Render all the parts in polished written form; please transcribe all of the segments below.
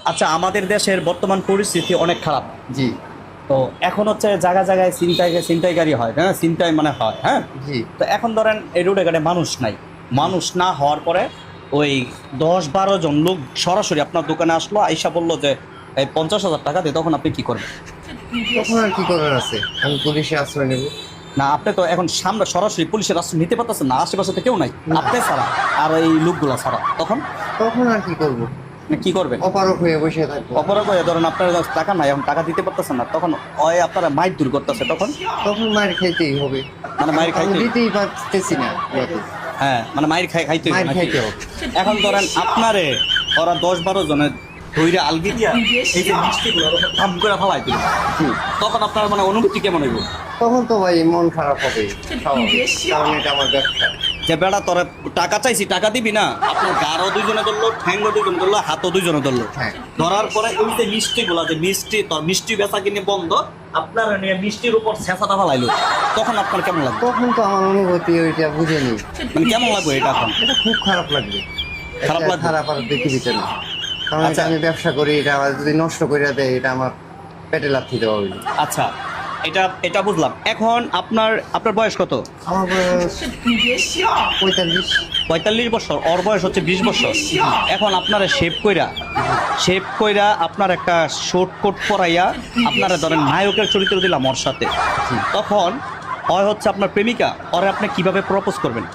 আচ্ছা, আমাদের দেশের বর্তমান পরিস্থিতি অনেক খারাপ। জি তো এখন হচ্ছে জায়গায় জায়গায় ছিনতাইকারী হয়, হ্যাঁ, ছিনতাই মানে হয়, হ্যাঁ। জি তো এখন ধরেন এই রোডে ঘাটে মানুষ নাই, মানুষ না হওয়ার পরে ওই 10-12 জন লোক সরাসরি আপনার দোকানে আসলো, আইসা বললো যে এই 50,000 টাকা দিয়ে, তখন আপনি কি করবেন? তখন আর কি করার আছে, আমি পুলিশে আশ্রয় নেব। না, আপনি তো এখন সামনে সরাসরি পুলিশের আশ্রয় নিতে পারতেছেন না, আশেপাশে তো কেউ নাই, না। আপনি ছাড়া আর এই লোকগুলা ছাড়া, তখন তখন আর কি করব, কি করবেন? অপারক হয়ে বসে থাকবো। অপরাধ হয়ে ধরেন আপনার কাছে টাকা নাই, এখন টাকা দিতে পারতেছেন না, তখন ওই আপনারা মাইর দূর করতেছে, তখন তখন মার খাইতেই হবে, মানে মাইর আমি খাইতে, দিতেই পারতেছি না ইয়াতে। হ্যাঁ, মানে মাইর খাইতে হবে মার নাকি? খাইতে হবে। এখন ধরেন আপনারে ওরা 10-12 জনের ধৈর্য আলগি দিয়া এই যে মিষ্টিগুলো দাম করে ফালাই দিল, জি। তখন আপনার মানে অনুভূতি কেমন হইব? তখন তো ভাই মন খারাপ হবে, স্বাভাবিক, কারণ এটা আমার ব্যবসা। যে বেড়া তোরা টাকা চাইছি, টাকা দিবি না, আপনার গাড়ও দুইজনে ধরলো, ঠ্যাঙ্গও দুইজনে ধরলো, হাতও দুইজনে ধরলো, হ্যাঁ। ধরার পরে এই যে মিষ্টিগুলা, যে মিষ্টি তোর মিষ্টি বেচা কিনে বন্ধ, আপনার নিয়ে মিষ্টির উপর ছেঁচাটা ফালাইলো, তখন আপনার কেমন লাগবে? তখন তো আমার অনুভূতি ওইটা বুঝেনি, মানে কেমন লাগবে এটা এখন? এটা খুব খারাপ লাগবে। খারাপ এটা লাগবে? খারাপ আর পৃথিবীতে না, কারণ আচ্ছা। এটা আমি ব্যবসা করি, এটা আমার যদি নষ্ট করে দেয় এটা আমার পেটে লাথি দেওয়া হইল। আচ্ছা, এটা বুঝলাম। এখন আপনার বয়স কত? আমার বয়স 45। 45 বছর, ওর বয়স হচ্ছে 20 বছর। এখন আপনারা শেপ কইরা আপনার একটা শর্ট কোট পরাইয়া আপনারা ধরেন নায়কের চরিত্র দিলাম ওর সাথে, তখন ওই হচ্ছে আপনার প্রেমিকা, ওরে আপনি কিভাবে প্রপোজ করবেন?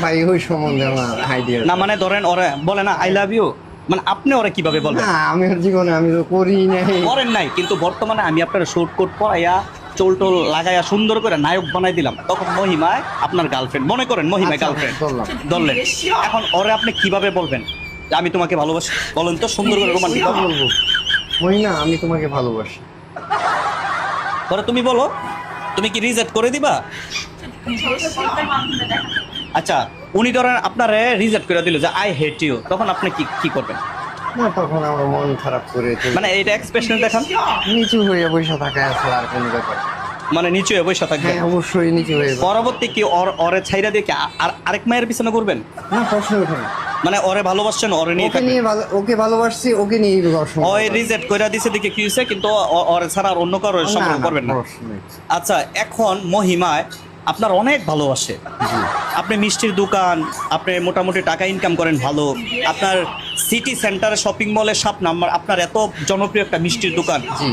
ভাই ওই সম্বন্ধে আমার আইডিয়া না মানে ধরেন ওরে বলে না আই লাভ ইউ, মানে আপনি ওরে কিভাবে বলবেন? না, আমি ওর জীবনে আমি তো করি নাই। করেন নাই, কিন্তু বর্তমানে আমি আপনার শর্ট কোট পরাইয়া চোল টোল লাগাইয়া সুন্দর করে নায়ক বানাই দিলাম, তখন মহিমায় আপনার গার্লফ্রেন্ড, মনে করেন মহিমায় আচ্ছা, গার্লফ্রেন্ড বললাম। ধরলেন, এখন ওরে আপনি কিভাবে বলবেন যে আমি তোমাকে ভালোবাসি? বলেন তো, সুন্দর করে রোমান্টিক কি বলবো, মহিনা আমি তোমাকে ভালোবাসি। পরে তুমি বলো, তুমি কি রিজেক্ট করে দিবা? আচ্ছা, উনি ধরেন আপনারে রিজেক্ট করে দিল যে আই হেট ইউ, তখন আপনি কি করবেন? না, তখন আমার মন খারাপ করে চলে- মানে এইটা এক্সপ্রেশন দেখান, নিচু হয়ে বসে থাকা আছে আর কোনো ব্যাপার। মানে নিচু হয়ে বসে থাকবেন, হ্যাঁ অবশ্যই নিচু হয়ে বসে। পরবর্তী কি ওরে ছাইরা দিয়ে কি আরেক মায়ের পিছনে করবেন? না, প্রশ্ন ওঠে না। মানে ওরে ভালোবাসছেন, ওরে নিয়ে ওকে থাকবেন। নিয়ে ওকে ভালোবাসছি, ওকে নিয়ে ওই রিজেক্ট কইরা দিছে দেখে কি হইছে, কিন্তু ওরে ছাড়া আর অন্য কারো সম্পর্ক করবেন না। আচ্ছা, এখন মহিমায় আপনার অনেক ভালোবাসে, আপনি মিষ্টির দোকান, আপনি মোটামুটি টাকা ইনকাম করেন ভালো, আপনার সিটি সেন্টারে শপিং মলে 7 নাম্বার, আপনার এত জনপ্রিয় একটা মিষ্টির দোকান, জি।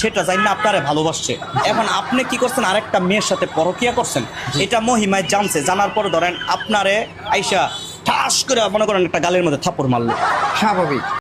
সেটা জানি না আপনারে ভালোবাসছে। এখন আপনি কি করছেন, আরেকটা মেয়ের সাথে পরকিয়া করছেন, এটা মহিমায় জানছে, জানার পর ধরেন আপনারে আইসা ঠাস করে মনে করেন একটা গালের মধ্যে থাপ্পড় মারলো, স্বাভাবিক।